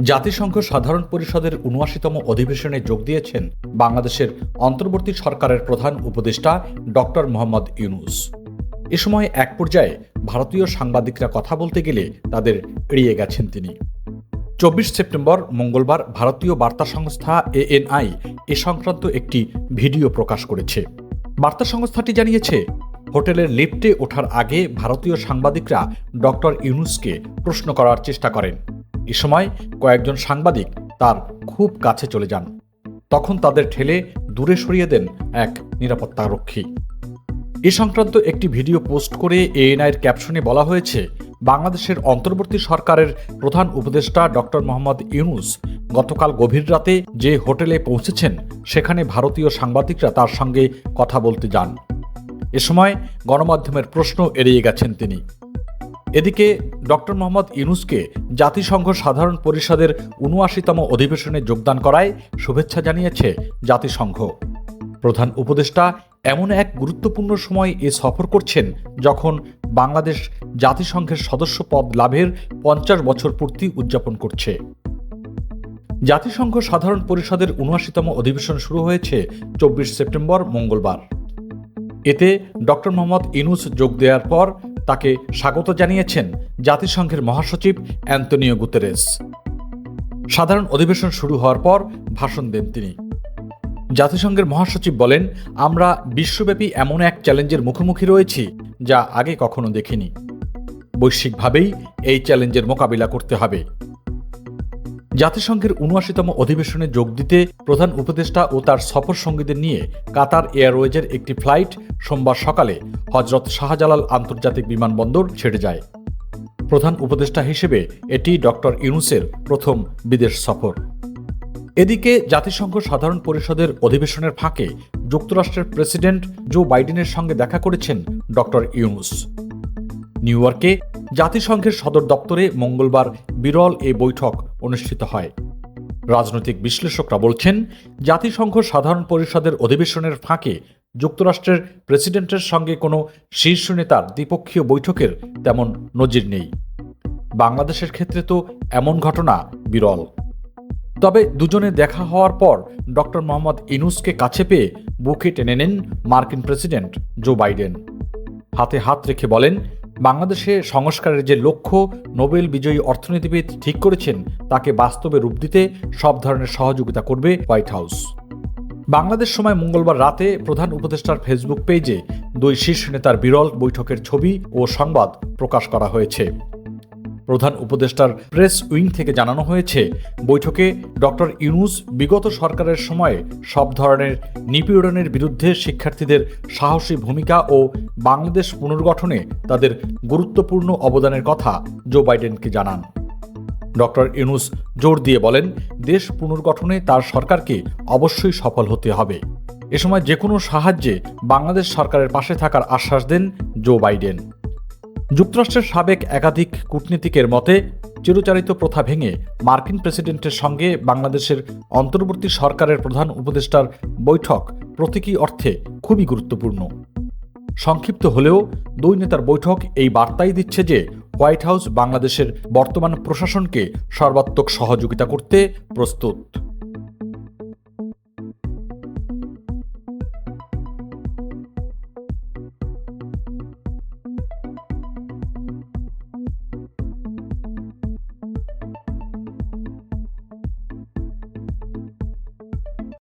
জাতিসংঘ সাধারণ পরিষদের ৭৯তম অধিবেশনে যোগ দিয়েছেন বাংলাদেশের অন্তর্বর্তী সরকারের প্রধান উপদেষ্টা ডক্টর মোহাম্মদ ইউনূস। এ সময় এক পর্যায়ে ভারতীয় সাংবাদিকরা কথা বলতে গেলে তাদের এড়িয়ে গেছেন তিনি। ২৪ সেপ্টেম্বর মঙ্গলবার ভারতীয় বার্তা সংস্থা ANI এ সংক্রান্ত একটি ভিডিও প্রকাশ করেছে। বার্তা সংস্থাটি জানিয়েছে, হোটেলের লিফটে ওঠার আগে ভারতীয় সাংবাদিকরা ডক্টর ইউনূসকে প্রশ্ন করার চেষ্টা করেন। এ সময় কয়েকজন সাংবাদিক তার খুব কাছে চলে যান। তখন তাদের ঠেলে দূরে সরিয়ে দেন এক নিরাপত্তারক্ষী। এ সংক্রান্ত একটি ভিডিও পোস্ট করে ANI-র ক্যাপশনে বলা হয়েছে, বাংলাদেশের অন্তর্বর্তী সরকারের প্রধান উপদেষ্টা ডক্টর মোহাম্মদ ইউনূস গতকাল গভীর রাতে যে হোটেলে পৌঁছেছেন সেখানে ভারতীয় সাংবাদিকরা তার সঙ্গে কথা বলতে যান। এ সময় গণমাধ্যমের প্রশ্ন এড়িয়ে গেছেন তিনি। এদিকে ডক্টর মোহাম্মদ ইউনূসকে জাতিসংঘ সাধারণ পরিষদের ৭৯তম অধিবেশনে যোগদান করায় শুভেচ্ছা জানিয়েছে জাতিসংঘ। প্রধান উপদেষ্টা এমন এক গুরুত্বপূর্ণ সময় এ সফর করছেন যখন বাংলাদেশ জাতিসংঘের সদস্য পদ লাভের ৫০ বছর পূর্তি উদযাপন করছে। জাতিসংঘ সাধারণ পরিষদের ৭৯তম অধিবেশন শুরু হয়েছে ২৪ সেপ্টেম্বর মঙ্গলবার। এতে ডক্টর মোহাম্মদ ইউনূস যোগ দেওয়ার পর তাকে স্বাগত জানিয়েছেন জাতিসংঘের মহাসচিব অ্যান্তোনিও গুতেরেস। সাধারণ অধিবেশন শুরু হওয়ার পর ভাষণ দেন তিনি। জাতিসংঘের মহাসচিব বলেন, আমরা বিশ্বব্যাপী এমন এক চ্যালেঞ্জের মুখোমুখি রয়েছি যা আগে কখনো দেখিনি। বৈশ্বিকভাবেই এই চ্যালেঞ্জের মোকাবিলা করতে হবে। জাতিসংঘের ৭৯তম অধিবেশনে যোগ দিতে প্রধান উপদেষ্টা ও তার সফর সঙ্গীদের নিয়ে কাতার এয়ারওয়েজের একটি ফ্লাইট সোমবার সকালে হজরত শাহজালাল আন্তর্জাতিক বিমানবন্দর ছেড়ে যায়। প্রধান উপদেষ্টা হিসেবে এটি ডক্টর ইউনূসের প্রথম বিদেশ সফর। এদিকে জাতিসংঘ সাধারণ পরিষদের অধিবেশনের ফাঁকে যুক্তরাষ্ট্রের প্রেসিডেন্ট জো বাইডেনের সঙ্গে দেখা করেছেন ডক্টর ইউনূস। নিউ ইয়র্কে জাতিসংঘের সদর দপ্তরে মঙ্গলবার বিরল এ বৈঠক অনুষ্ঠিত হয়। রাজনৈতিক বিশ্লেষকরা বলছেন, জাতিসংঘ সাধারণ পরিষদের অধিবেশনের ফাঁকে যুক্তরাষ্ট্রের প্রেসিডেন্টের সঙ্গে কোনো শীর্ষ নেতার দ্বিপক্ষীয় বৈঠকের তেমন নজির নেই। বাংলাদেশের ক্ষেত্রে তো এমন ঘটনা বিরল। তবে দুজনে দেখা হওয়ার পর ডক্টর মোহাম্মদ ইউনূসকে কাছে পেয়ে বুকে টেনে নেন মার্কিন প্রেসিডেন্ট জো বাইডেন। হাতে হাত রেখে বলেন, বাংলাদেশে সংস্কারের যে লক্ষ্য নোবেল বিজয়ী অর্থনীতিবিদ ঠিক করেছেন তাকে বাস্তবে রূপ দিতে সব ধরনের সহযোগিতা করবে হোয়াইট হাউস। বাংলাদেশ সময় মঙ্গলবার রাতে প্রধান উপদেষ্টার ফেসবুক পেজে দুই শীর্ষ নেতার বিরল বৈঠকের ছবি ও সংবাদ প্রকাশ করা হয়েছে। প্রধান উপদেষ্টার প্রেস উইং থেকে জানানো হয়েছে, বৈঠকে ডক্টর ইউনূস বিগত সরকারের সময়ে সব ধরনের নিপীড়নের বিরুদ্ধে শিক্ষার্থীদের সাহসী ভূমিকা ও বাংলাদেশ পুনর্গঠনে তাদের গুরুত্বপূর্ণ অবদানের কথা জো বাইডেনকে জানান। ডক্টর ইউনূস জোর দিয়ে বলেন, দেশ পুনর্গঠনে তার সরকারকে অবশ্যই সফল হতে হবে। এ সময় যে কোনো সাহায্যে বাংলাদেশ সরকারের পাশে থাকার আশ্বাস দেন জো বাইডেন। যুক্তরাষ্ট্রের সাবেক একাধিক কূটনীতিকের মতে, চিরাচরিত প্রথা ভেঙে মার্কিন প্রেসিডেন্টের সঙ্গে বাংলাদেশের অন্তর্বর্তী সরকারের প্রধান উপদেষ্টার বৈঠক প্রতীকী অর্থে খুবই গুরুত্বপূর্ণ। সংক্ষিপ্ত হলেও দুই নেতার বৈঠক এই বার্তাই দিচ্ছে যে হোয়াইট হাউস বাংলাদেশের বর্তমান প্রশাসনকে সর্বাত্মক সহযোগিতা করতে প্রস্তুত।